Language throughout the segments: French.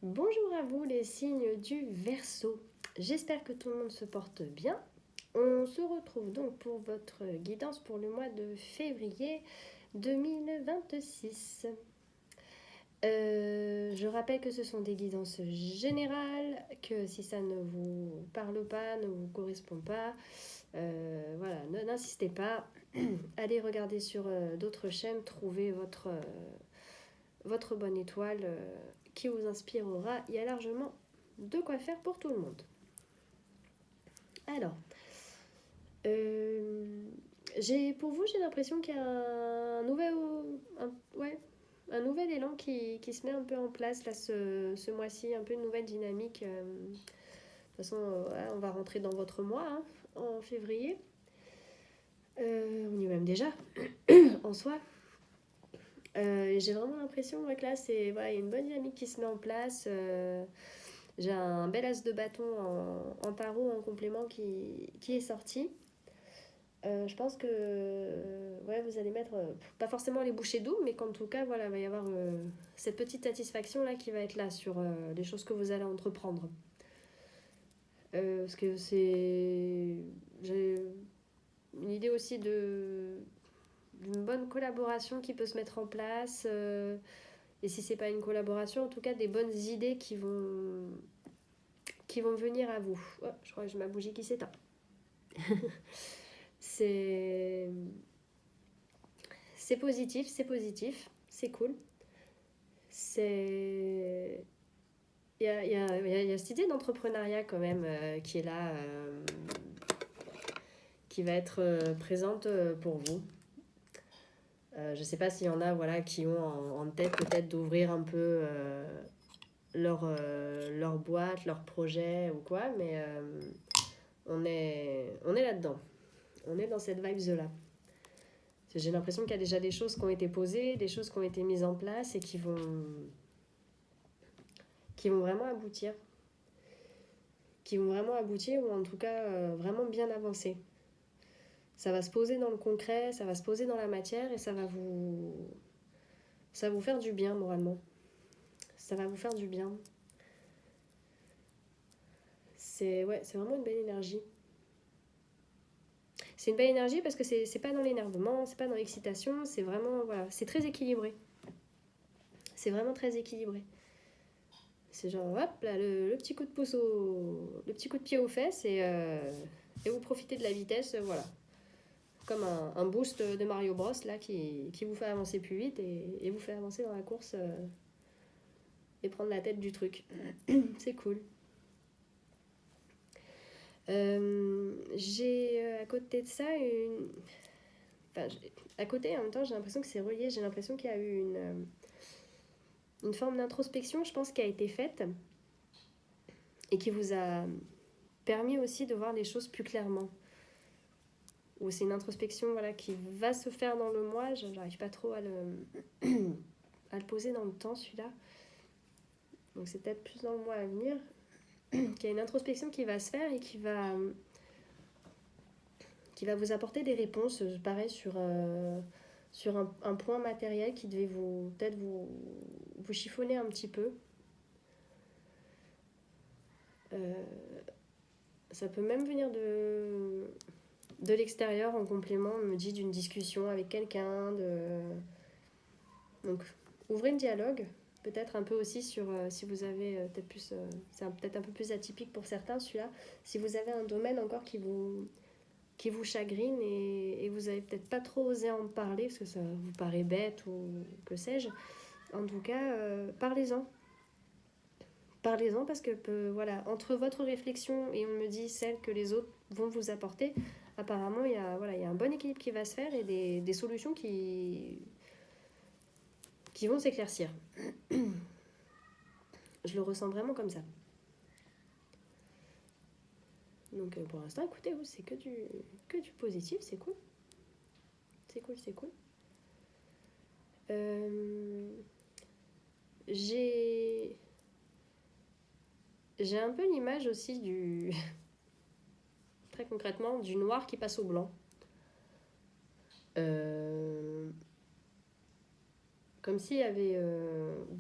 Bonjour à vous les signes du Verseau. J'espère que tout le monde se porte bien. On se retrouve donc pour votre guidance pour le mois de février 2026. Je rappelle que ce sont des guidances générales, que si ça ne vous parle pas, ne vous correspond pas, voilà, n'insistez pas. Allez regarder sur d'autres chaînes, trouvez votre bonne étoile qui vous inspirera. Il y a largement de quoi faire pour tout le monde. Alors, pour vous, j'ai l'impression qu'il y a un nouvel élan qui se met un peu en place là, ce mois-ci, un peu une nouvelle dynamique. De toute façon, on va rentrer dans votre mois hein, en février. On y est même déjà, en soi. J'ai vraiment l'impression que là, il y a une bonne dynamique qui se met en place. J'ai un bel as de bâton en tarot en complément qui est sorti. Je pense que vous allez mettre, pas forcément les bouchées doubles, mais qu'en tout cas, voilà, il va y avoir cette petite satisfaction-là qui va être là sur les choses que vous allez entreprendre. Parce que j'ai une idée aussi d'une bonne collaboration qui peut se mettre en place. Et si c'est pas une collaboration, en tout cas des bonnes idées qui vont venir à vous. Oh, je crois que j'ai ma bougie qui s'éteint. C'est positif, c'est cool. Il y a cette idée d'entrepreneuriat quand même qui est là, qui va être présente pour vous. Je ne sais pas s'il y en a qui ont en tête peut-être d'ouvrir un peu leur boîte, leur projet ou quoi, mais on est là-dedans. On est dans cette vibe-là. J'ai l'impression qu'il y a déjà des choses qui ont été posées, des choses qui ont été mises en place et qui vont vraiment aboutir. Qui vont vraiment aboutir ou en tout cas vraiment bien avancer. Ça va se poser dans le concret, ça va se poser dans la matière et ça va vous faire du bien moralement. Ça va vous faire du bien. C'est vraiment une belle énergie. C'est une belle énergie parce que c'est pas dans l'énervement, c'est pas dans l'excitation, c'est vraiment, c'est très équilibré. C'est vraiment très équilibré. C'est genre, hop, là, le petit coup de pouce le petit coup de pied aux fesses et vous profitez de la vitesse, voilà. Comme un boost de Mario Bros là qui vous fait avancer plus vite et vous fait avancer dans la course et prendre la tête du truc. C'est cool. J'ai à côté de ça à côté en même temps j'ai l'impression que c'est relié, j'ai l'impression qu'il y a eu une forme d'introspection je pense qui a été faite et qui vous a permis aussi de voir les choses plus clairement. Ou c'est une introspection qui va se faire dans le mois, j'arrive pas trop à le poser dans le temps celui-là. Donc c'est peut-être plus dans le mois à venir qu'il y a une introspection qui va se faire et qui va vous apporter des réponses, pareil, sur un point matériel qui devait peut-être vous chiffonner un petit peu. Ça peut même venir de l'extérieur en complément, on me dit, d'une discussion avec quelqu'un. Donc, ouvrez le dialogue, peut-être un peu aussi sur si vous avez peut-être plus... c'est peut-être un peu plus atypique pour certains, celui-là. Si vous avez un domaine encore qui vous chagrine et vous avez peut-être pas trop osé en parler parce que ça vous paraît bête ou que sais-je. En tout cas, parlez-en. Parlez-en parce que entre votre réflexion et on me dit celle que les autres vont vous apporter, apparemment il y a un bon équilibre qui va se faire et des solutions qui vont s'éclaircir. Je le ressens vraiment comme ça. Donc pour l'instant, écoutez, c'est que du positif, c'est cool. C'est cool. J'ai un peu l'image aussi très concrètement, du noir qui passe au blanc. comme s'il y avait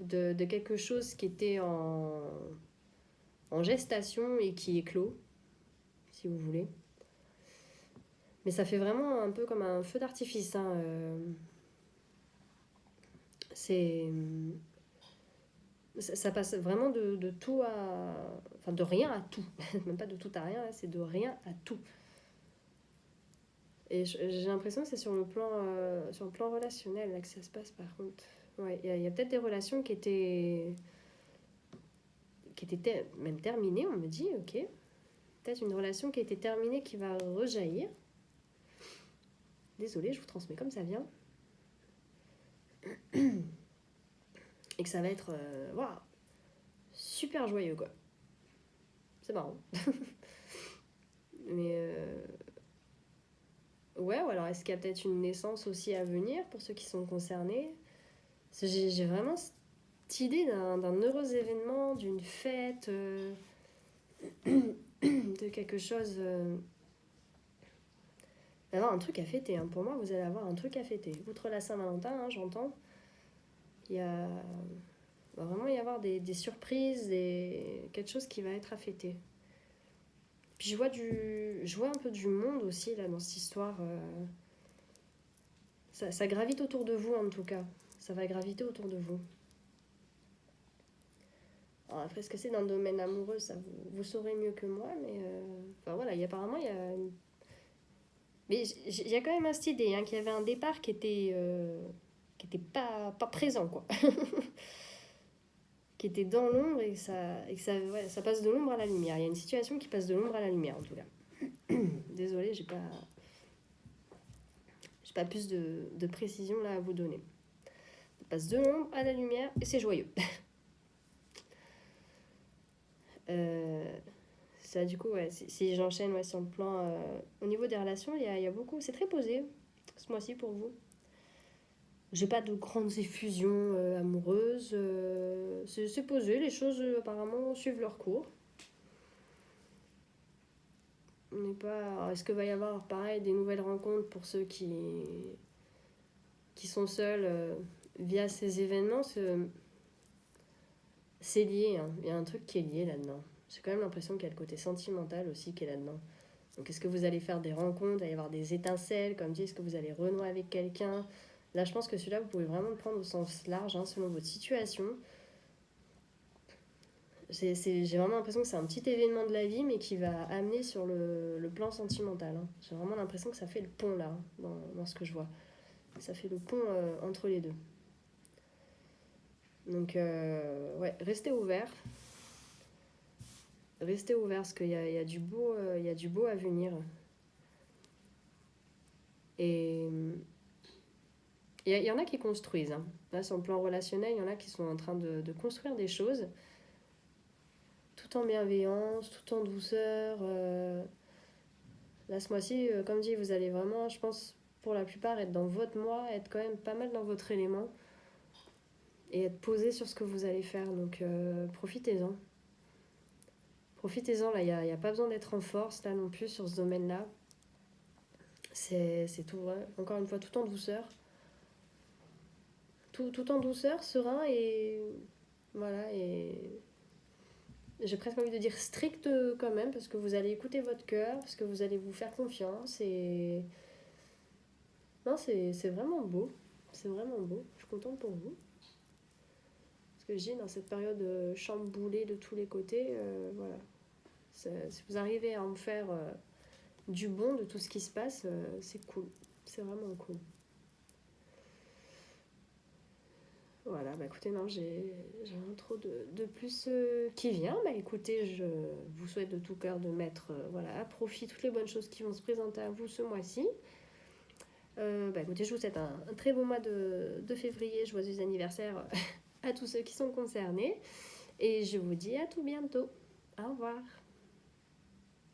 de quelque chose qui était en gestation et qui éclot, si vous voulez. Mais ça fait vraiment un peu comme un feu d'artifice. Hein. C'est... Ça passe vraiment de tout à... Enfin, de rien à tout. Même pas de tout à rien, c'est de rien à tout. Et j'ai l'impression que c'est sur le plan relationnel là, que ça se passe, par contre. Ouais, il y a peut-être des relations qui étaient même terminées, on me dit, ok. Peut-être une relation qui a été terminée qui va rejaillir. Désolée, je vous transmets comme ça vient. Et que ça va être waouh, super joyeux, quoi. C'est marrant. Mais ouais, ou alors est-ce qu'il y a peut-être une naissance aussi à venir pour ceux qui sont concernés? J'ai vraiment cette idée d'un heureux événement, d'une fête, de quelque chose. D'avoir un truc à fêter. Hein. Pour moi, vous allez avoir un truc à fêter. Outre la Saint-Valentin, hein, j'entends, il va vraiment y avoir des surprises, quelque chose qui va être à fêter. Puis je vois un peu du monde aussi là dans cette histoire. Ça gravite autour de vous en tout cas. Ça va graviter autour de vous. Alors après, ce que c'est dans le domaine amoureux, ça vous saurez mieux que moi, mais enfin voilà, apparemment il y a... Mais il y a quand même cette idée, hein, qu'il y avait un départ qui était pas présent, quoi. Qui était dans l'ombre et ouais, ça passe de l'ombre à la lumière. Il y a une situation qui passe de l'ombre à la lumière, en tout cas. Désolée, j'ai pas plus de précision là à vous donner. Ça passe de l'ombre à la lumière et c'est joyeux. Ça, du coup, ouais, si j'enchaîne ouais, sur le plan... au niveau des relations, il y a beaucoup... C'est très posé ce mois-ci pour vous. J'ai pas de grandes effusions amoureuses. C'est posé, les choses apparemment suivent leur cours. On n'est pas... Alors, est-ce qu'il va y avoir pareil des nouvelles rencontres pour ceux qui sont seuls via ces événements? C'est lié, hein. Il y a un truc qui est lié là-dedans. J'ai quand même l'impression qu'il y a le côté sentimental aussi qui est là-dedans. Donc est-ce que vous allez faire des rencontres, il va y avoir des étincelles, comme dit, est-ce que vous allez renouer avec quelqu'un? Là, je pense que celui-là, vous pouvez vraiment le prendre au sens large, hein, selon votre situation. J'ai vraiment l'impression que c'est un petit événement de la vie, mais qui va amener sur le plan sentimental. Hein. J'ai vraiment l'impression que ça fait le pont, là, dans ce que je vois. Ça fait le pont entre les deux. Donc, ouais, restez ouverts. Restez ouverts, parce qu'il y a du beau à venir. Et il y en a qui construisent. Hein. Là, sur le plan relationnel, il y en a qui sont en train de construire des choses. Tout en bienveillance, tout en douceur. Là, ce mois-ci, comme dit, vous allez vraiment, je pense, pour la plupart, être dans votre moi, être quand même pas mal dans votre élément. Et être posé sur ce que vous allez faire. Donc, profitez-en. Profitez-en, là, il n'y a pas besoin d'être en force, là, non plus, sur ce domaine-là. C'est tout, ouais. Encore une fois, tout en douceur. Tout en douceur, serein et... Voilà, et... J'ai presque envie de dire strict quand même, parce que vous allez écouter votre cœur, parce que vous allez vous faire confiance, et... Non, c'est vraiment beau. C'est vraiment beau. Je suis contente pour vous. Parce que j'ai dans cette période chamboulée de tous les côtés, voilà. Si vous arrivez à en faire du bon de tout ce qui se passe, c'est cool. C'est vraiment cool. Voilà, bah écoutez, non, j'ai rien trop de plus qui vient. Bah écoutez, je vous souhaite de tout cœur de mettre voilà, à profit toutes les bonnes choses qui vont se présenter à vous ce mois-ci. Bah écoutez, je vous souhaite un très beau mois de février. Joyeux anniversaire à tous ceux qui sont concernés. Et je vous dis à tout bientôt. Au revoir.